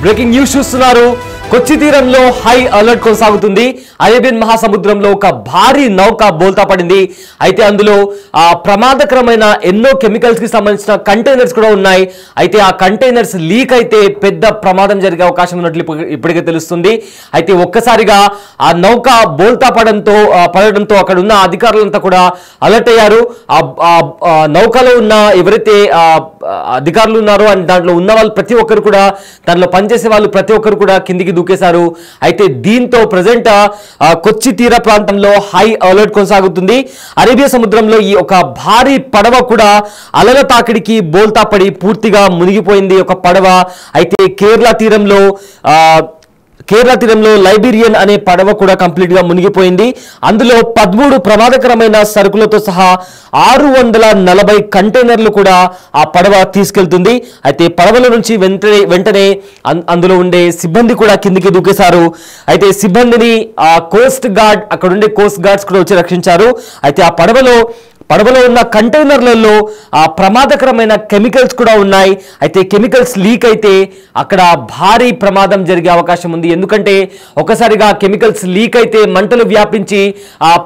Breaking news చూస్తున్నారు. కొచ్చి తీరంలో high alert కొనసాగుతుంది. అరేబియన్ మహాసముద్రంలో ఒక భారీ నౌక బోల్తా పడింది. అయితే అందులో ప్రమాదకరమైన ఎన్నో కెమికల్స్ కి సంబంధించిన కంటైనర్స్ కూడా ఉన్నాయి. అయితే ఆ కంటైనర్స్ లీక్ అయితే పెద్ద ప్రమాదం జరిగే అవకాశం ఉన్నట్లు ఇప్పటికే తెలుస్తుంది. అయితే ఒక్కసారిగా ఆ నౌక బోల్తా పడడంతో అక్కడ ఉన్న అధికారులంతా కూడా అలర్ట్ అయ్యారు. ఆ నౌకలో ఉన్న ఎవరైతే అధికారులు ఉన్నారో అని దాంట్లో ఉన్న వాళ్ళు ప్రతి ఒక్కరు కూడా, దాంట్లో పనిచేసే వాళ్ళు ప్రతి ఒక్కరు కూడా కిందికి దూకేశారు. అయితే దీంతో ప్రజెంట్ కొచ్చి తీర ప్రాంతంలో హై అలర్ట్ కొనసాగుతుంది. అరేబియా సముద్రంలో ఈ ఒక భారీ పడవ కూడా అలల తాకిడికి బోల్తా పడి పూర్తిగా మునిగిపోయింది ఒక పడవ. అయితే కేరళ తీరంలో లైబీరియన్ అనే పడవ కూడా కంప్లీట్ గా మునిగిపోయింది. అందులో 13 ప్రమాదకరమైన సరుకులతో సహా 640 కంటైనర్లు కూడా ఆ పడవ తీసుకెళ్తుంది. అయితే పడవల నుంచి వెంటనే అందులో ఉండే సిబ్బంది కూడా కిందికి దూకేశారు. అయితే సిబ్బందిని కోస్ట్ గార్డ్, అక్కడ ఉండే కోస్ట్ గార్డ్స్ కూడా వచ్చి రక్షించారు. అయితే ఆ పడవలో ఉన్న కంటైనర్లలో ప్రమాదకరమైన కెమికల్స్ కూడా ఉన్నాయి. అయితే కెమికల్స్ లీక్ అయితే అక్కడ భారీ ప్రమాదం జరిగే అవకాశం ఉంది. ఎందుకంటే ఒకసారిగా కెమికల్స్ లీక్ అయితే మంటలు వ్యాపించి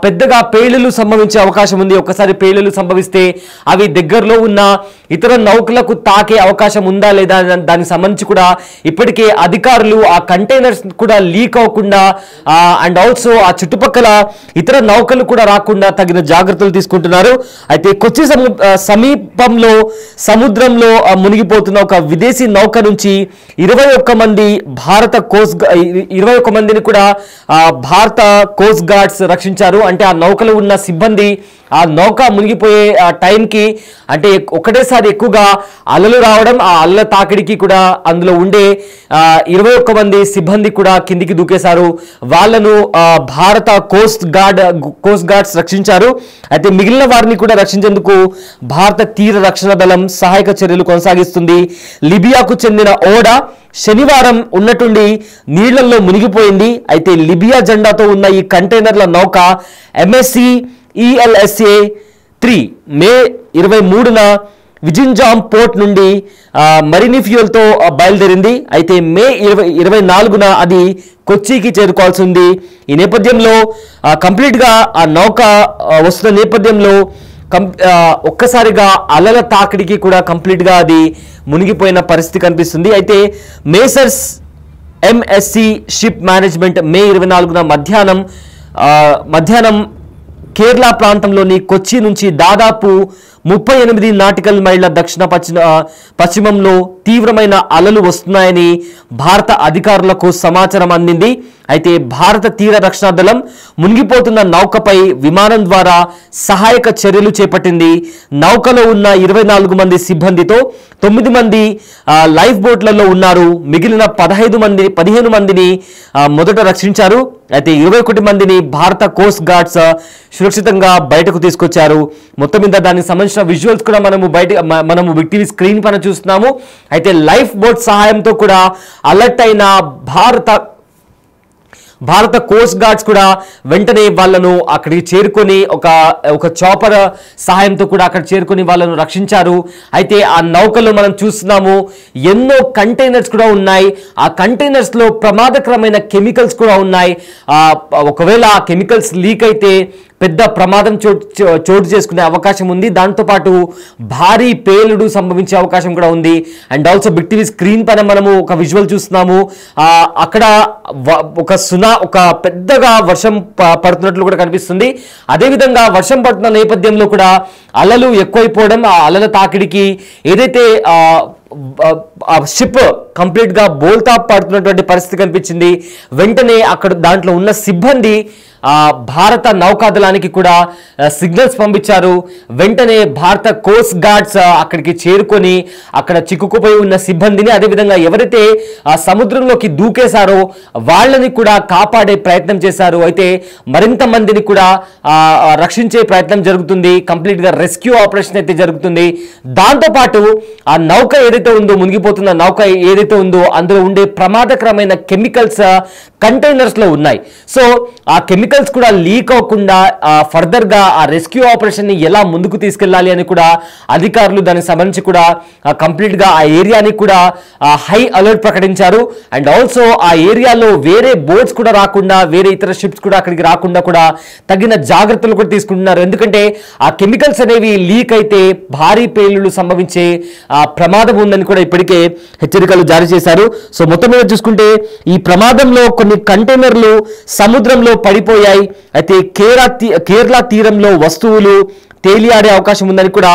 పెద్దగా పేలులు సంభవించే అవకాశం ఉంది. ఒకసారి పేలులు సంభవిస్తే అవి దగ్గరలో ఉన్న ఇతర నౌకలకు తాకే అవకాశం ఉందా లేదా దానికి సంబంధించి కూడా ఇప్పటికే అధికారులు ఆ కంటైనర్స్ కూడా లీక్ అవ్వకుండా అండ్ ఆల్సో ఆ చుట్టుపక్కల ఇతర నౌకలు కూడా రాకుండా తగిన జాగ్రత్తలు తీసుకుంటున్నారు. అయితే కొచ్చి సమీపంలో సముద్రంలో మునిగిపోతున్న ఒక విదేశీ నౌక నుంచి 21 మందిని కూడా భారత కోస్ట్ గార్డ్స్ రక్షించారు. అంటే ఆ నౌకలో ఉన్న సిబ్బంది ఆ నౌక మునిగిపోయే టైంకి, అంటే ఒకటేసారి ఎక్కువగా అలలు రావడం, ఆ అలల తాకిడికి కూడా అందులో ఉండే 21 మంది సిబ్బంది కూడా కిందికి దూకేశారు. వాళ్ళను భారత కోస్ట్ గార్డ్స్ రక్షించారు. అయితే మిగిలిన వారిని కూడా రక్షించేందుకు భారత తీర రక్షణ దళం సహాయక చర్యలు కొనసాగిస్తుంది. లిబియాకు చెందిన ఓడ శనివారం ఉన్నట్టుండి నీళ్లలో మునిగిపోయింది. అయితే లిబియా జెండాతో ఉన్న ఈ కంటైనర్ల నౌక MSC ELSA 3 మే 23న విజింజామ్ పోర్ట్ నుండి మరిని ఫ్యూయల్తో బయలుదేరింది. అయితే మే 24న అది కొచ్చికి చేరుకోవాల్సి ఉంది. ఈ నేపథ్యంలో కంప్లీట్గా ఆ నౌక వస్తున్న నేపథ్యంలో ఒక్కసారిగా అలల తాకిడికి కూడా కంప్లీట్గా అది మునిగిపోయిన పరిస్థితి కనిపిస్తుంది. అయితే మేసర్స్ MSC షిప్ మేనేజ్మెంట్ మే 24న మధ్యాహ్నం కేరళ ప్రాంతంలోని కొచ్చి నుంచి దాదాపు 38 నాటికల్ మైళ్ళ దక్షిణ పశ్చిమంలో తీవ్రమైన అలలు వస్తున్నాయని భారత అధికారులకు సమాచారం అందింది. అయితే భారత తీర రక్షణ దళం మునిగిపోతున్న నౌకపై విమానం ద్వారా సహాయక చర్యలు చేపట్టింది. నౌకలో ఉన్న 24 మంది సిబ్బందితో 9 మంది లైఫ్ బోట్లలో ఉన్నారు. మిగిలిన 15 మందిని మొదట రక్షించారు. అయితే 21 మందిని భారత కోస్ట్ గార్డ్స్ సురక్షితంగా బయటకు తీసుకొచ్చారు. మొత్తం మీద దానికి సంబంధించిన విజువల్స్ కూడా మనము బిగ్ టీవీ స్క్రీన్ పైన చూస్తున్నాము. అయితే లైఫ్ బోట్ సహాయంతో కూడా అలర్ట్ అయిన భారత కోస్ట్ గార్డ్స్ కూడా వెంటనే వాళ్ళను అక్కడికి చేరుకొని ఒక చాపర్ సహాయంతో కూడా అక్కడ చేరుకొని వాళ్ళను రక్షించారు. అయితే ఆ నౌకలో మనం చూస్తున్నాము ఎన్నో కంటైనర్స్ కూడా ఉన్నాయి. ఆ కంటైనర్స్ లో ప్రమాదకరమైన కెమికల్స్ కూడా ఉన్నాయి. ఒకవేళ ఆ కెమికల్స్ లీక్ అయితే పెద్ద ప్రమాదం చోటు చేసుకునే అవకాశం ఉంది. దాంతోపాటు భారీ పేలుడు సంభవించే అవకాశం కూడా ఉంది. And also big TV screen పైన మనము ఒక విజువల్ చూస్తున్నాము. అక్కడ ఒక పెద్దగా వర్షం పడుతున్నట్లు కూడా కనిపిస్తుంది. అదేవిధంగా వర్షం పడుతున్న నేపథ్యంలో కూడా అలలు ఎక్కువైపోవడం, ఆ అలల తాకిడికి ఏదైతే షిప్ కంప్లీట్ గా బోల్తా పడుతున్నటువంటి పరిస్థితి కనిపించింది. వెంటనే అక్కడ దాంట్లో ఉన్న సిబ్బంది భారత నౌకాదళానికి కూడా సిగ్నల్స్ పంపించారు. వెంటనే భారత కోస్ట్ గార్డ్స్ అక్కడికి చేరుకొని అక్కడ చిక్కుకుపోయి ఉన్న సిబ్బందిని, అదేవిధంగా ఎవరైతే సముద్రంలోకి దూకేశారో వాళ్ళని కూడా కాపాడే ప్రయత్నం చేశారు. అయితే మరింత మందిని కూడా రక్షించే ప్రయత్నం జరుగుతుంది. కంప్లీట్ గా రెస్క్యూ ఆపరేషన్ అయితే జరుగుతుంది. దాంతోపాటు ఆ నౌక ఏదైతే ఉందో, మునిగిపోతున్న నౌక ఏదైతే ఉందో అందులో ఉండే ప్రమాదకరమైన కెమికల్స్ కంటైనర్స్ లో ఉన్నాయి. సో ఆ కెమికల్ కెమికల్స్ కూడా లీక్ అవ్వకుండా ఫర్దర్ గా ఆ రెస్క్యూ ఆపరేషన్ ని ఎలా ముందుకు తీసుకెళ్లాలి అని కూడా అధికారులు దానికి సంబంధించి కూడా కంప్లీట్ గా ఆ ఏరియాని కూడా హై అలర్ట్ ప్రకటించారు. అండ్ ఆల్సో ఆ ఏరియాలో వేరే బోట్స్ కూడా రాకుండా, వేరే ఇతర షిప్స్ కూడా అక్కడికి రాకుండా కూడా తగిన జాగ్రత్తలు కూడా తీసుకుంటున్నారు. ఎందుకంటే ఆ కెమికల్స్ అనేవి లీక్ అయితే భారీ పేలుళ్లు సంభవించే ప్రమాదం ఉందని కూడా ఇప్పటికే హెచ్చరికలు జారీ చేశారు. సో మొత్తం మీద చూసుకుంటే ఈ ప్రమాదంలో కొన్ని కంటైనర్లు సముద్రంలో పడిపోయాయి. అయితే కేరళ తీరంలో వస్తువులు తేలియాడే అవకాశం ఉందని కూడా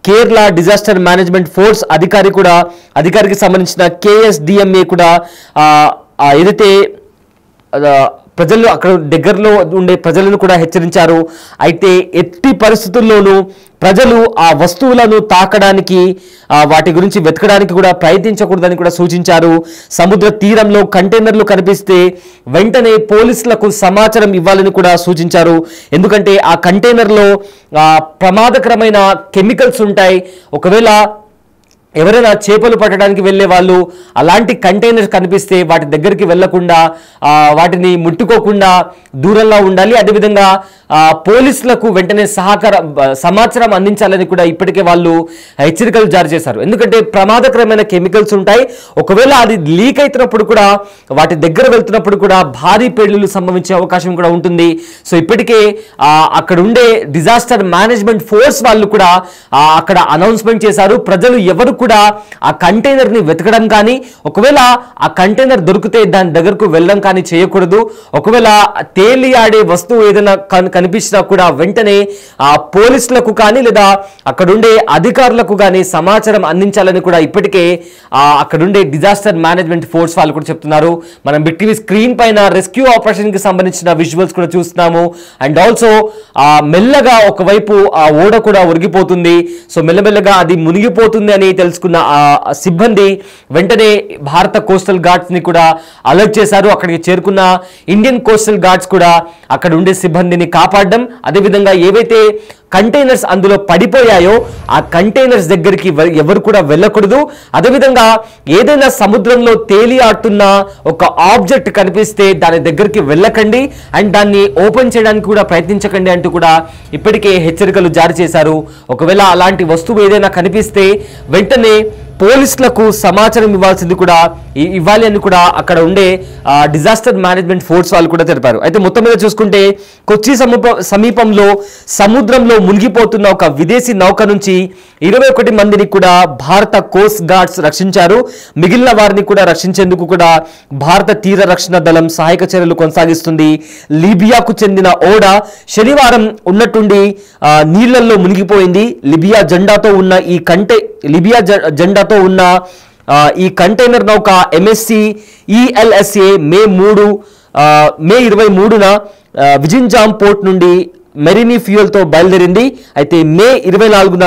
కేరళ డిజాస్టర్ మేనేజ్మెంట్ ఫోర్స్ అధికారికి సంబంధించిన KSDMA కూడా ఏదైతే ప్రజలు అక్కడ దగ్గరలో ఉండే ప్రజలను కూడా హెచ్చరించారు. అయితే ఎట్టి పరిస్థితుల్లోనూ ప్రజలు ఆ వస్తువులను తాకడానికి, వాటి గురించి వెతకడానికి కూడా ప్రయత్నించకూడదని కూడా సూచించారు. సముద్ర తీరంలో కంటైనర్లు కనిపిస్తే వెంటనే పోలీసులకు సమాచారం ఇవ్వాలని కూడా సూచించారు. ఎందుకంటే ఆ కంటైనర్లో ప్రమాదకరమైన కెమికల్స్ ఉంటాయి. ఒకవేళ ఎవరైనా చేపలు పట్టడానికి వెళ్ళే వాళ్ళు అలాంటి కంటైనర్స్ కనిపిస్తే వాటి దగ్గరికి వెళ్లకుండా, వాటిని ముట్టుకోకుండా దూరంలో ఉండాలి. అదేవిధంగా పోలీసులకు వెంటనే సమాచారం అందించాలని కూడా ఇప్పటికే వాళ్ళు హెచ్చరికలు జారీ చేశారు. ఎందుకంటే ప్రమాదకరమైన కెమికల్స్ ఉంటాయి. ఒకవేళ అది లీక్ అవుతున్నప్పుడు కూడా, వాటి దగ్గర వెళ్తున్నప్పుడు కూడా భారీ పేలుళ్లు సంభవించే అవకాశం కూడా ఉంటుంది. సో ఇప్పటికే అక్కడ ఉండే డిజాస్టర్ మేనేజ్మెంట్ ఫోర్స్ వాళ్ళు కూడా అక్కడ అనౌన్స్మెంట్ చేశారు. ప్రజలు ఎవరు కూడా ఆ కంటైనర్ ని వెతకడం కానీ, ఒకవేళ ఆ కంటైనర్ దొరికితే దాని దగ్గరకు వెళ్ళడం కానీ చేయకూడదు. ఒకవేళ తేలియాడే వస్తువు ఏదైనా కనిపించినా కూడా వెంటనే పోలీసులకు కానీ లేదా అక్కడుండే అధికారులకు కానీ సమాచారం అందించాలని కూడా ఇప్పటికే అక్కడుండే డిజాస్టర్ మేనేజ్మెంట్ ఫోర్స్ వాళ్ళు కూడా చెప్తున్నారు. మనం బిగ్ టీవీ స్క్రీన్ పైన రెస్క్యూ ఆపరేషన్ కి సంబంధించిన విజువల్స్ కూడా చూస్తున్నాము. అండ్ ఆల్సో మెల్లగా ఒకవైపు ఆ ఓడ కూడా ఒరిగిపోతుంది. సో మెల్లమెల్లగా అది మునిగిపోతుంది అని తెలుసుకున్న ఆ సిబ్బంది వెంటనే భారత కోస్టల్ గార్డ్స్ ని కూడా అలర్ట్ చేశారు. అక్కడికి చేరుకున్న ఇండియన్ కోస్టల్ గార్డ్స్ కూడా అక్కడ ఉండే సిబ్బందిని కాపాడడం, అదేవిధంగా ఏవైతే కంటైనర్స్ అందులో పడిపోయాయో ఆ కంటైనర్స్ దగ్గరికి ఎవరు కూడా వెళ్ళకూడదు. అదేవిధంగా ఏదైనా సముద్రంలో తేలియాడుతున్న ఒక ఆబ్జెక్ట్ కనిపిస్తే దాని దగ్గరికి వెళ్ళకండి అండ్ దాన్ని ఓపెన్ చేయడానికి కూడా ప్రయత్నించకండి అంటూ కూడా ఇప్పటికే హెచ్చరికలు జారీ చేశారు. ఒకవేళ అలాంటి వస్తువు ఏదైనా కనిపిస్తే వెంటనే పోలీసులకు సమాచారం ఇవ్వాలి అని కూడా అక్కడ ఉండే డిజాస్టర్ మేనేజ్మెంట్ ఫోర్స్ వాళ్ళు కూడా తెలిపారు. అయితే మొత్తం మీద చూసుకుంటే కొచ్చి సమీపంలో సముద్రంలో మునిగిపోతున్న ఒక విదేశీ నౌక నుంచి 21 మందిని కూడా భారత కోస్ట్ గార్డ్స్ రక్షించారు. మిగిలిన వారిని కూడా రక్షించేందుకు కూడా భారత తీర రక్షణ దళం సహాయక చర్యలు కొనసాగిస్తుంది. లీబియాకు చెందిన ఓడ శనివారం ఉన్నట్టుండి నీళ్లలో మునిగిపోయింది. లిబియా జెండాతో ఉన్న ఈ కంటైనర్ నౌక MSC ELSA మే 23న విజింజామ్ పోర్ట్ నుండి మెరీనీ ఫ్యూయల్ తో బయలుదేరింది. అయితే మే 24న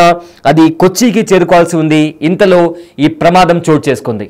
అది కొచ్చికి చేరుకోవాల్సి ఉంది. ఇంతలో ఈ ప్రమాదం చోటు చేసుకుంది.